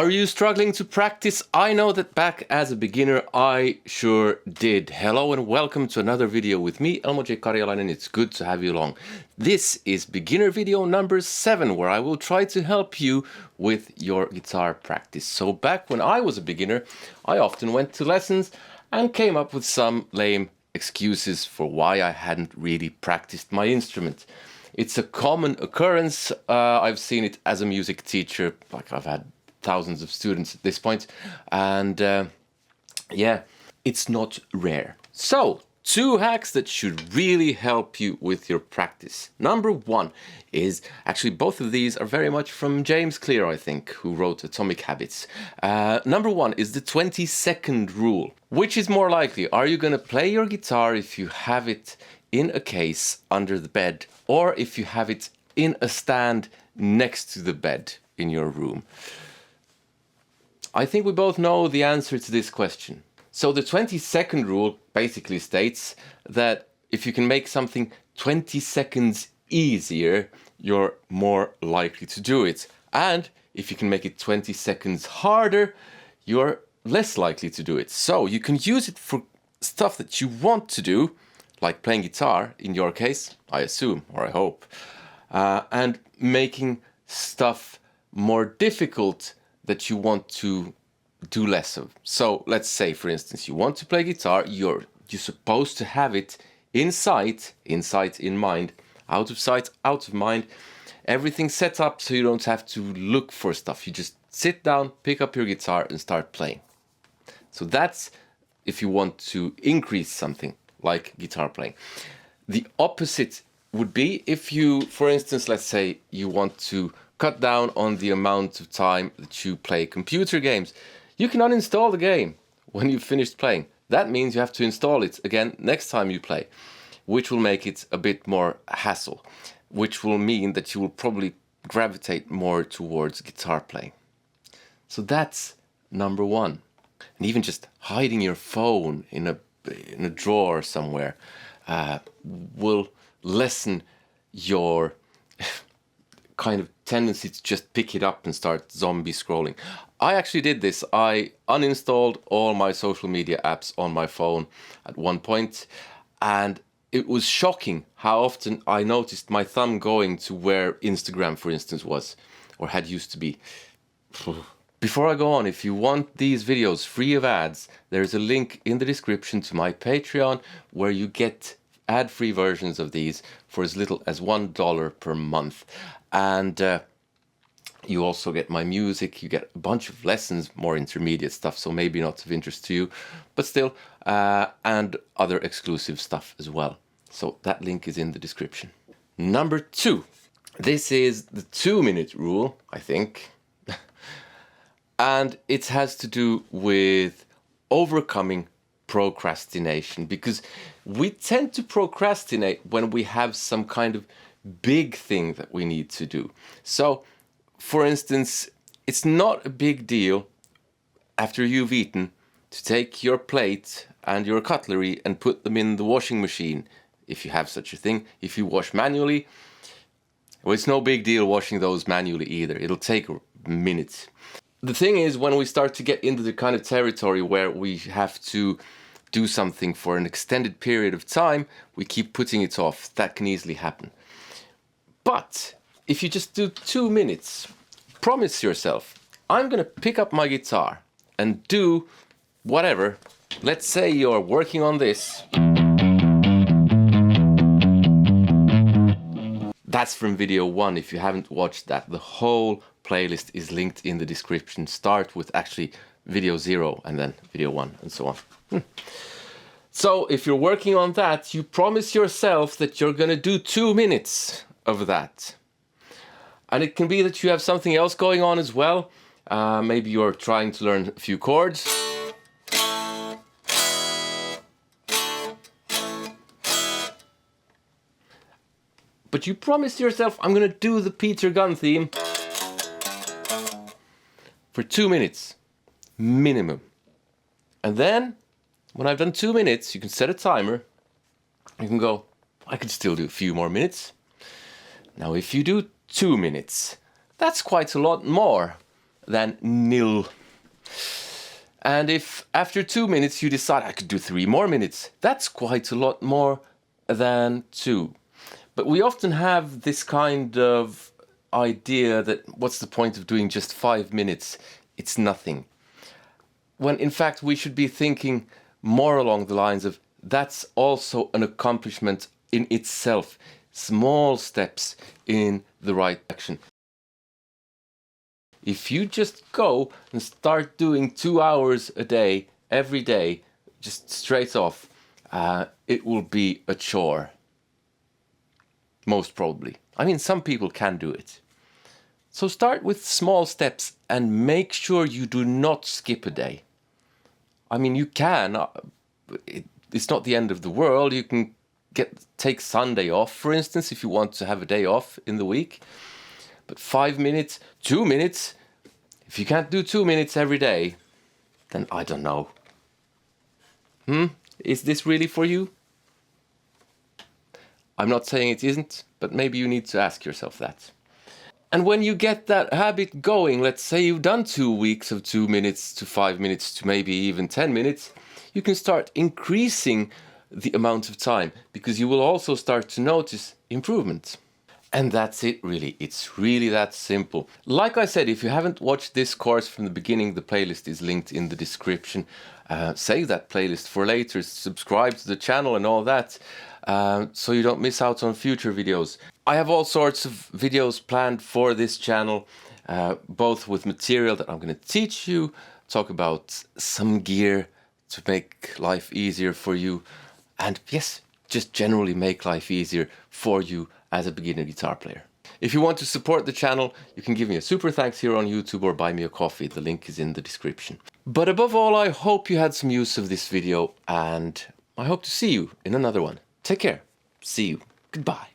Are you struggling to practice? I know that back as a beginner, I sure did. Hello and welcome to another video with me, Elmo J. Karjalainen. It's good to have you along. This is beginner video number 7, where I will try to help you with your guitar practice. So back when I was a beginner, I often went to lessons and came up with some lame excuses for why I hadn't really practiced my instrument. It's a common occurrence. I've seen it as a music teacher. Like, I've had thousands of students at this point, and yeah, it's not rare. So 2 hacks that should really help you with your practice. Number 1 is, actually both of these are very much from James Clear, I think, who wrote Atomic Habits. Number 1 is the 20-second rule. Which is more likely? Are you going to play your guitar if you have it in a case under the bed, or if you have it in a stand next to the bed in your room? I think we both know the answer to this question. So the 20-second rule basically states that if you can make something 20 seconds easier, you're more likely to do it. And if you can make it 20 seconds harder, you're less likely to do it. So you can use it for stuff that you want to do, like playing guitar, in your case, I assume, or I hope, and making stuff more difficult that you want to do less of. So let's say, for instance, you want to play guitar, you're supposed to have it in sight, in mind, out of sight, out of mind, everything set up so you don't have to look for stuff. You just sit down, pick up your guitar and start playing. So that's if you want to increase something like guitar playing. The opposite would be if you, for instance, let's say you want to cut down on the amount of time that you play computer games. You can uninstall the game when you've finished playing. That means you have to install it again next time you play, which will make it a bit more hassle, which will mean that you will probably gravitate more towards guitar playing. So that's number 1. And even just hiding your phone in a drawer somewhere will lessen your kind of tendency to just pick it up and start zombie scrolling. I actually did this. I uninstalled all my social media apps on my phone at one point, and it was shocking how often I noticed my thumb going to where Instagram, for instance, was, or had used to be. Before I go on, if you want these videos free of ads, there's a link in the description to my Patreon where you get ad-free versions of these for as little as $1 per month. And you also get my music, you get a bunch of lessons, more intermediate stuff, so maybe not of interest to you, but still, and other exclusive stuff as well. So that link is in the description. Number 2. This is the 2-minute rule, I think. And it has to do with overcoming procrastination, because we tend to procrastinate when we have some kind of big thing that we need to do. So, for instance, it's not a big deal after you've eaten to take your plate and your cutlery and put them in the washing machine, if you have such a thing. If you wash manually, well, it's no big deal washing those manually either. It'll take minutes. The thing is, when we start to get into the kind of territory where we have to do something for an extended period of time, we keep putting it off. That can easily happen. But if you just do 2 minutes, promise yourself, I'm going to pick up my guitar and do whatever. Let's say you're working on this. That's from video 1. If you haven't watched that, the whole playlist is linked in the description. Start with actually video 0 and then video 1 and so on. So if you're working on that, you promise yourself that you're going to do 2 minutes of that. And it can be that you have something else going on as well. Maybe you're trying to learn a few chords. But you promise yourself, I'm going to do the Peter Gunn theme for 2 minutes, minimum. And then, when I've done 2 minutes, you can set a timer. You can go, I could still do a few more minutes. Now, if you do 2 minutes, that's quite a lot more than nil. And if after 2 minutes you decide I could do 3 more minutes, that's quite a lot more than 2. But we often have this kind of idea that what's the point of doing just 5 minutes? It's nothing. When in fact we should be thinking more along the lines of that's also an accomplishment in itself. Small steps in the right direction. If you just go and start doing 2 hours a day, every day, just straight off, it will be a chore. Most probably. I mean, some people can do it. So start with small steps and make sure you do not skip a day. I mean, you can. It's not the end of the world. You can take Sunday off, for instance, if you want to have a day off in the week. But 5 minutes, 2 minutes, if you can't do 2 minutes every day, then I don't know. Is this really for you? I'm not saying it isn't, but maybe you need to ask yourself that. And when you get that habit going, let's say you've done 2 weeks of 2 minutes to 5 minutes to maybe even 10 minutes, you can start increasing the amount of time because you will also start to notice improvement. And that's it really. It's really that simple. Like I said, if you haven't watched this course from the beginning, the playlist is linked in the description. Save that playlist for later, subscribe to the channel and all that, so you don't miss out on future videos. I have all sorts of videos planned for this channel, both with material that I'm going to teach you, talk about some gear to make life easier for you, and yes, just generally make life easier for you as a beginner guitar player. If you want to support the channel, you can give me a super thanks here on YouTube or buy me a coffee. The link is in the description. But above all, I hope you had some use of this video and I hope to see you in another one. Take care. See you. Goodbye.